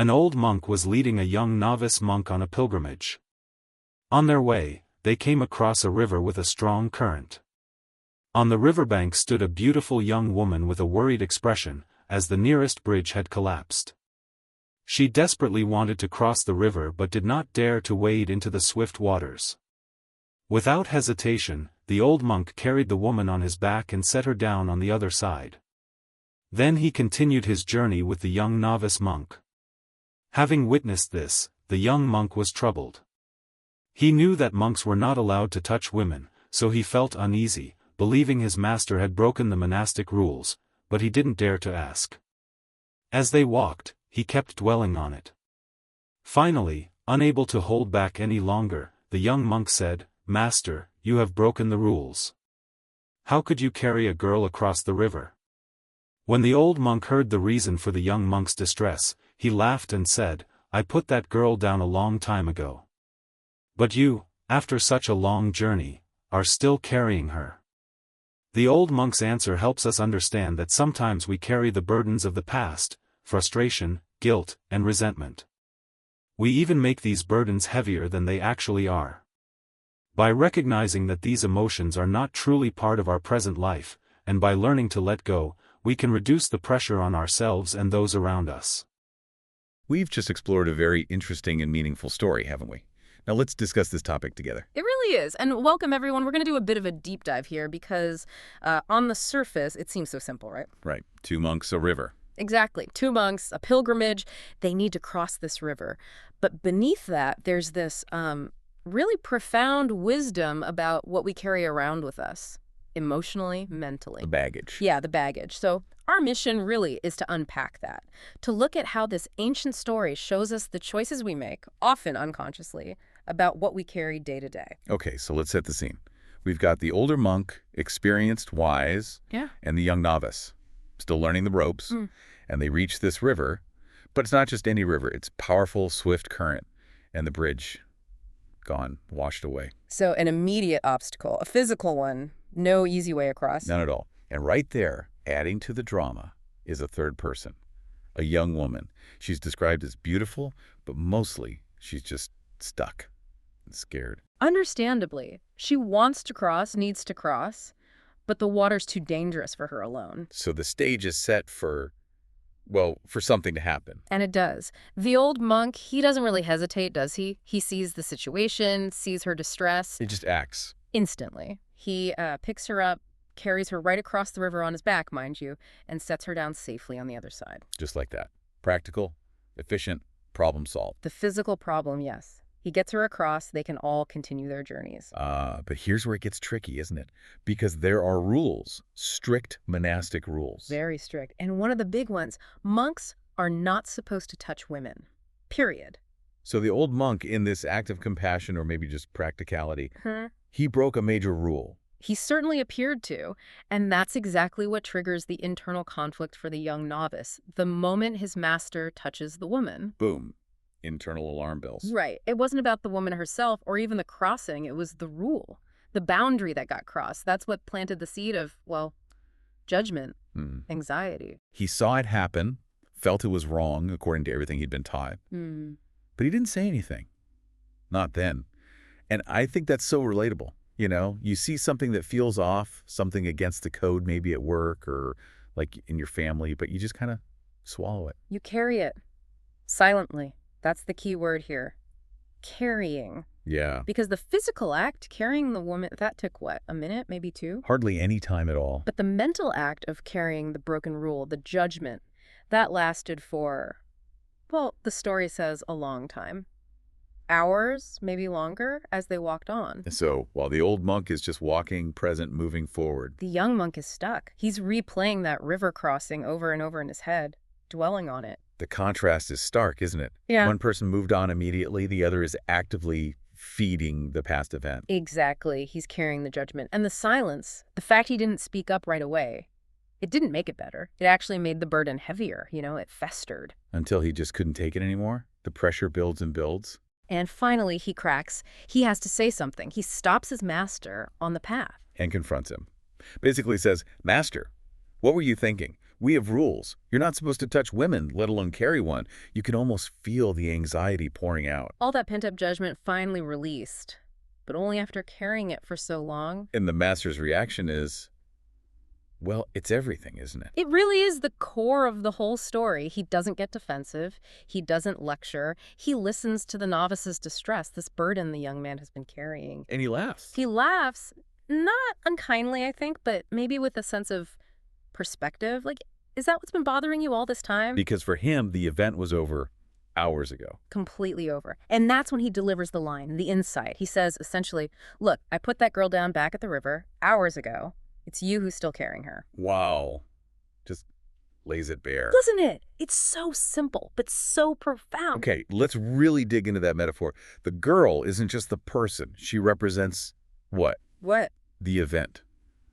An old monk was leading a young novice monk on a pilgrimage. On their way, they came across a river with a strong current. On the riverbank stood a beautiful young woman with a worried expression, as the nearest bridge had collapsed. She desperately wanted to cross the river but did not dare to wade into the swift waters. Without hesitation, the old monk carried the woman on his back and set her down on the other side. Then he continued his journey with the young novice monk. Having witnessed this, the young monk was troubled. He knew that monks were not allowed to touch women, so he felt uneasy, believing his master had broken the monastic rules, but he didn't dare to ask. As they walked, he kept dwelling on it. Finally, unable to hold back any longer, the young monk said, "Master, you have broken the rules. How could you carry a girl across the river?" When the old monk heard the reason for the young monk's distress, he laughed and said, "I put that girl down a long time ago. But you, after such a long journey, are still carrying her." The old monk's answer helps us understand that sometimes we carry the burdens of the past, frustration, guilt, and resentment. We even make these burdens heavier than they actually are. By recognizing that these emotions are not truly part of our present life, and by learning to let go, we can reduce the pressure on ourselves and those around us. We've just explored a very interesting and meaningful story, haven't we? Now let's discuss this topic together. It really is. And welcome, everyone. We're going to do a bit of a deep dive here because on the surface, it seems so simple, right? Right. 2 monks, a river. Exactly. 2 monks, a pilgrimage. They need to cross this river. But beneath that, there's this really profound wisdom about what we carry around with us, emotionally, mentally. The baggage. Yeah, the baggage. So our mission really is to unpack that, to look at how this ancient story shows us the choices we make, often unconsciously, about what we carry day to day. Okay, so let's set the scene. We've got the older monk, experienced, wise, and the young novice, still learning the ropes, and they reach this river, but it's not just any river, it's powerful, swift current, and the bridge gone, washed away. So an immediate obstacle, a physical one, no easy way across. None at all. And right there, adding to the drama, is a third person, a young woman. She's described as beautiful, but mostly she's just stuck and scared. Understandably, she wants to cross, needs to cross, but the water's too dangerous for her alone. So the stage is set for, well, for something to happen. And it does. The old monk, he doesn't really hesitate, does he? He sees the situation, sees her distress. He just acts. Instantly. He picks her up, carries her right across the river on his back, mind you, and sets her down safely on the other side. Just like that. Practical, efficient, problem solved. The physical problem, yes. He gets her across, they can all continue their journeys. But here's where it gets tricky, isn't it? Because there are rules, strict monastic rules. Very strict. And one of the big ones, monks are not supposed to touch women. Period. So the old monk, in this act of compassion or maybe just practicality, he broke a major rule. He certainly appeared to, and that's exactly what triggers the internal conflict for the young novice. The moment his master touches the woman. Boom. Internal alarm bells. Right. It wasn't about the woman herself or even the crossing. It was the rule, the boundary that got crossed. That's what planted the seed of, well, judgment, anxiety. He saw it happen, felt it was wrong according to everything he'd been taught. But he didn't say anything. Not then. And I think that's so relatable. You know, you see something that feels off, something against the code, maybe at work or like in your family, but you just kind of swallow it. You carry it silently. That's the key word here. Carrying. Yeah. Because the physical act, carrying the woman, that took what, a minute, maybe 2? Hardly any time at all. But the mental act of carrying the broken rule, the judgment, that lasted for, well, the story says a long time. Hours, maybe longer, as they walked on. So while the old monk is just walking, present, moving forward, the young monk is stuck. He's replaying that river crossing over and over in his head, dwelling on it. The contrast is stark, isn't it? Yeah. One person moved on immediately, the other is actively feeding the past event. Exactly. He's carrying the judgment. And the silence, the fact he didn't speak up right away, it didn't make it better. It actually made the burden heavier, it festered. Until he just couldn't take it anymore. The pressure builds and builds. And finally, he cracks. He has to say something. He stops his master on the path. And confronts him. Basically says, "Master, what were you thinking? We have rules. You're not supposed to touch women, let alone carry one. You can almost feel the anxiety pouring out. All that pent-up judgment finally released, but only after carrying it for so long. And the master's reaction is, well, it's everything, isn't it? It really is the core of the whole story. He doesn't get defensive. He doesn't lecture. He listens to the novice's distress, this burden the young man has been carrying. And he laughs. He laughs, not unkindly, I think, but maybe with a sense of perspective. Like, is that what's been bothering you all this time? Because for him, the event was over hours ago. Completely over. And that's when he delivers the line, the insight. He says, essentially, look, I put that girl down back at the river hours ago. It's you who's still carrying her. Wow. Just lays it bare. Doesn't it? It's so simple, but so profound. Okay, let's really dig into that metaphor. The girl isn't just the person. She represents what? What? The event.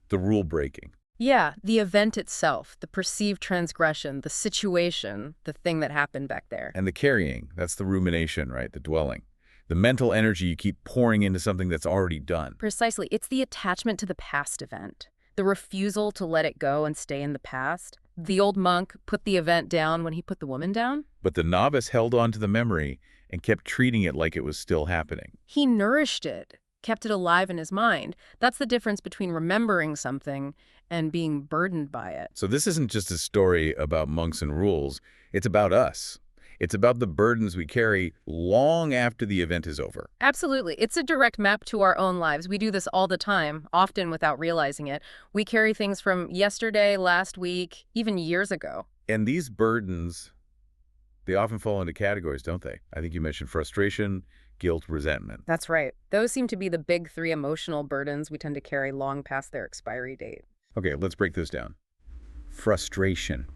The rule breaking. Yeah, the event itself, the perceived transgression, the situation, the thing that happened back there. And the carrying, that's the rumination, right? The dwelling. The mental energy you keep pouring into something that's already done. Precisely. It's the attachment to the past event. The refusal to let it go and stay in the past. The old monk put the event down when he put the woman down. But the novice held on to the memory and kept treating it like it was still happening. He nourished it, kept it alive in his mind. That's the difference between remembering something and being burdened by it. So this isn't just a story about monks and rules. It's about us. It's about the burdens we carry long after the event is over. Absolutely. It's a direct map to our own lives. We do this all the time, often without realizing it. We carry things from yesterday, last week, even years ago. And these burdens, they often fall into categories, don't they? I think you mentioned frustration, guilt, resentment. That's right. Those seem to be the big three emotional burdens we tend to carry long past their expiry date. Okay, let's break this down. Frustration.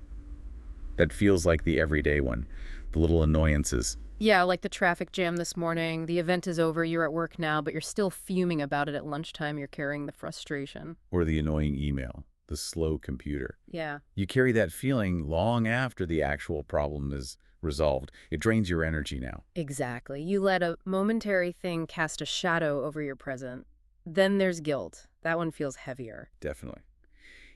That feels like the everyday one. The little annoyances. Yeah, like the traffic jam this morning. The event is over, you're at work now, but you're still fuming about it at lunchtime. You're carrying the frustration. Or the annoying email, the slow computer. Yeah. You carry that feeling long after the actual problem is resolved. It drains your energy now. Exactly. You let a momentary thing cast a shadow over your present. Then there's guilt. That one feels heavier. Definitely.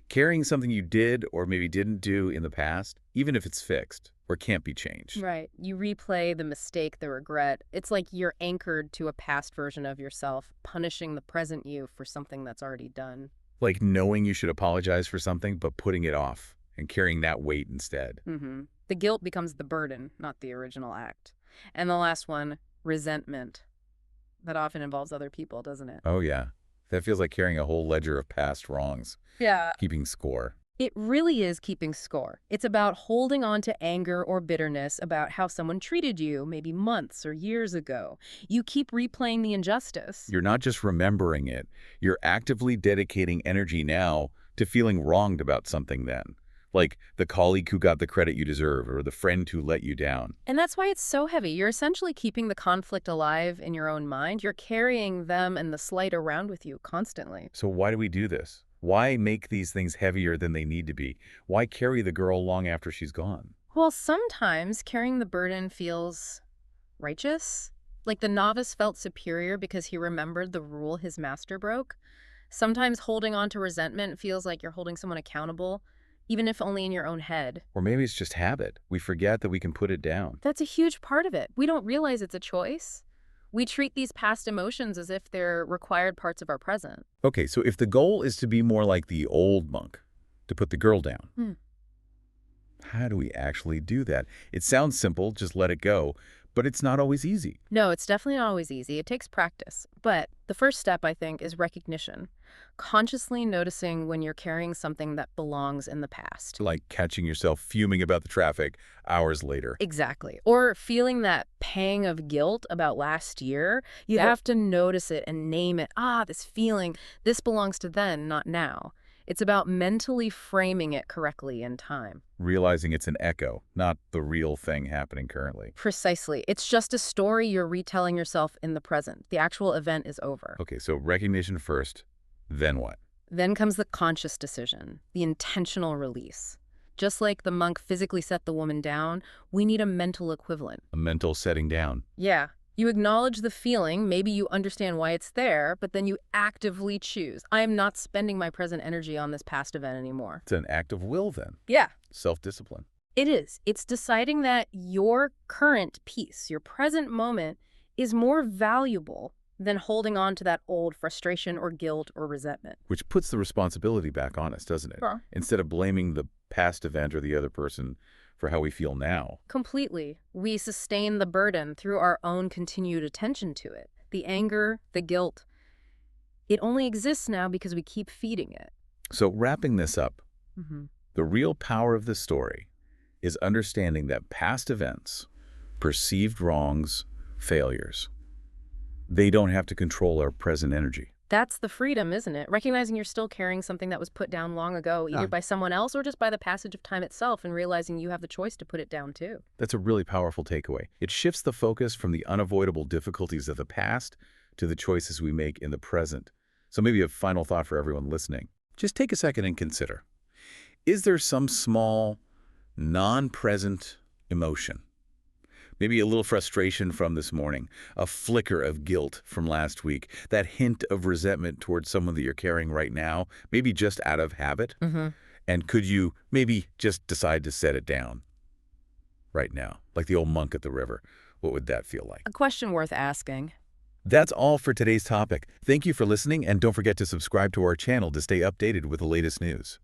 Carrying something you did or maybe didn't do in the past, even if it's fixed or can't be changed. Right. You replay the mistake, the regret. It's like you're anchored to a past version of yourself, punishing the present you for something that's already done. Like knowing you should apologize for something, but putting it off and carrying that weight instead. Mm-hmm. The guilt becomes the burden, not the original act. And the last one, resentment. That often involves other people, doesn't it? Oh, yeah. That feels like carrying a whole ledger of past wrongs. Yeah. Keeping score. It really is keeping score. It's about holding on to anger or bitterness about how someone treated you, maybe months or years ago. You keep replaying the injustice. You're not just remembering it. You're actively dedicating energy now to feeling wronged about something then. Like the colleague who got the credit you deserve or the friend who let you down. And that's why it's so heavy. You're essentially keeping the conflict alive in your own mind. You're carrying them and the slight around with you constantly. So why do we do this? Why make these things heavier than they need to be? Why carry the girl long after she's gone? Well, sometimes carrying the burden feels righteous. Like the novice felt superior because he remembered the rule his master broke. Sometimes holding on to resentment feels like you're holding someone accountable, even if only in your own head. Or maybe it's just habit. We forget that we can put it down. That's a huge part of it. We don't realize it's a choice. We treat these past emotions as if they're required parts of our present. Okay, so if the goal is to be more like the old monk, to put the girl down, how do we actually do that? It sounds simple, just let it go, but it's not always easy. No, it's definitely not always easy. It takes practice. But the first step, I think, is recognition. Consciously noticing when you're carrying something that belongs in the past. Like catching yourself fuming about the traffic hours later. Exactly. Or feeling that pang of guilt about last year. You have to notice it and name it. This feeling, this belongs to then, not now. It's about mentally framing it correctly in time. Realizing it's an echo, not the real thing happening currently. Precisely. It's just a story you're retelling yourself in the present. The actual event is over. Okay, so recognition first, then what? Then comes the conscious decision, the intentional release. Just like the monk physically set the woman down, we need a mental equivalent. A mental setting down. Yeah. You acknowledge the feeling, maybe you understand why it's there, but then you actively choose. I am not spending my present energy on this past event anymore. It's an act of will then. Yeah. self-discipline. It is. It's deciding that your current peace, your present moment, is more valuable than holding on to that old frustration or guilt or resentment. Which puts the responsibility back on us, doesn't it? Sure. Instead of blaming the past event or the other person for how we feel now. Completely. We sustain the burden through our own continued attention to it. The anger, the guilt. It only exists now because we keep feeding it. So wrapping this up, Mm-hmm. the real power of this story is understanding that past events, perceived wrongs, failures, they don't have to control our present energy. That's the freedom, isn't it? Recognizing you're still carrying something that was put down long ago, either by someone else or just by the passage of time itself, and realizing you have the choice to put it down too. That's a really powerful takeaway. It shifts the focus from the unavoidable difficulties of the past to the choices we make in the present. So maybe a final thought for everyone listening. Just take a second and consider. Is there some small, non-present emotion? Maybe a little frustration from this morning, a flicker of guilt from last week, that hint of resentment towards someone that you're carrying right now, maybe just out of habit? Mm-hmm. And could you maybe just decide to set it down right now, like the old monk at the river? What would that feel like? A question worth asking. That's all for today's topic. Thank you for listening, and don't forget to subscribe to our channel to stay updated with the latest news.